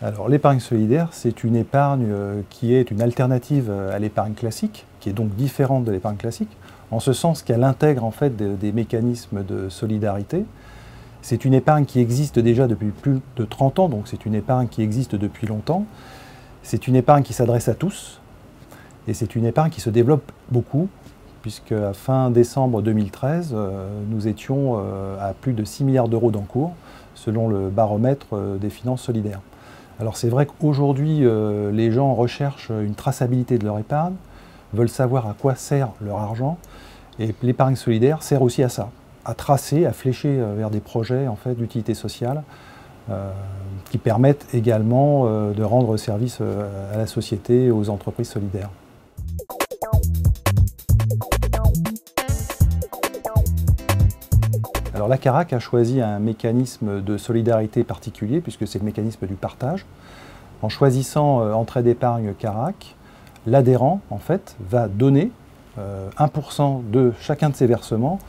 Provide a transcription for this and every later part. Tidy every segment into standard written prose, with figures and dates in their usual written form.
Alors l'épargne solidaire, c'est une épargne qui est une alternative à l'épargne classique, qui est donc différente de l'épargne classique, en ce sens qu'elle intègre en fait des mécanismes de solidarité. C'est une épargne qui existe déjà depuis plus de 30 ans, donc c'est une épargne qui existe depuis longtemps. C'est une épargne qui s'adresse à tous, et c'est une épargne qui se développe beaucoup, puisque à fin décembre 2013, nous étions à plus de 6 milliards d'euros d'encours, selon le baromètre des finances solidaires. Alors c'est vrai qu'aujourd'hui, les gens recherchent une traçabilité de leur épargne, veulent savoir à quoi sert leur argent, et l'épargne solidaire sert aussi à ça, à tracer, à flécher vers des projets en fait, d'utilité sociale qui permettent également de rendre service à la société et aux entreprises solidaires. Alors la CARAC a choisi un mécanisme de solidarité particulier, puisque c'est le mécanisme du partage. En choisissant entrée d'épargne CARAC, l'adhérent en fait, va donner 1% de chacun de ses versements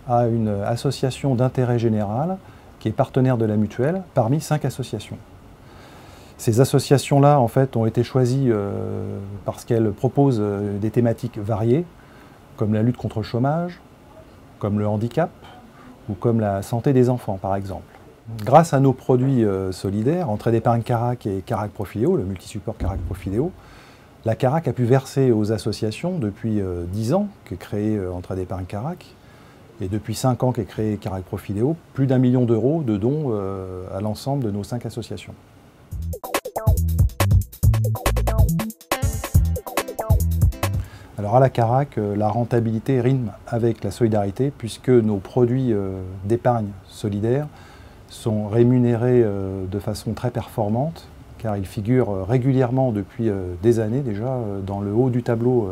à une association d'intérêt général qui est partenaire de la mutuelle parmi 5 associations. Ces associations-là en fait, ont été choisies parce qu'elles proposent des thématiques variées, comme la lutte contre le chômage, comme le handicap, ou comme la santé des enfants, par exemple. Grâce à nos produits solidaires, entrée d'épargne CARAC et CARAC Profidéo, le multisupport CARAC Profidéo, la CARAC a pu verser aux associations depuis 10 ans qu'est créée entrée d'épargne CARAC, et depuis 5 ans qu'est créée CARAC Profidéo, plus d'1 million d'euros de dons à l'ensemble de nos 5 associations. Alors à la CARAC, la rentabilité rime avec la solidarité puisque nos produits d'épargne solidaire sont rémunérés de façon très performante car ils figurent régulièrement depuis des années déjà dans le haut du tableau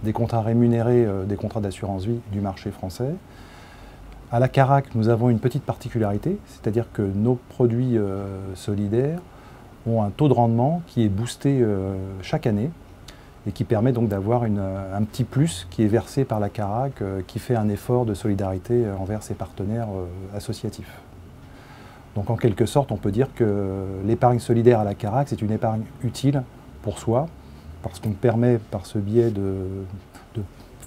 des contrats rémunérés des contrats d'assurance vie du marché français. À la CARAC, nous avons une petite particularité, c'est-à-dire que nos produits solidaires ont un taux de rendement qui est boosté chaque année et qui permet donc d'avoir un petit plus qui est versé par la CARAC, qui fait un effort de solidarité envers ses partenaires associatifs. Donc en quelque sorte, on peut dire que l'épargne solidaire à la CARAC, c'est une épargne utile pour soi, parce qu'on permet par ce biais de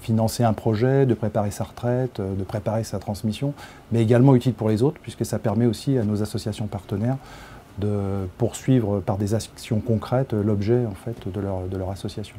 financer un projet, de préparer sa retraite, de préparer sa transmission, mais également utile pour les autres, puisque ça permet aussi à nos associations partenaires de poursuivre par des actions concrètes l'objet en fait, de leur association.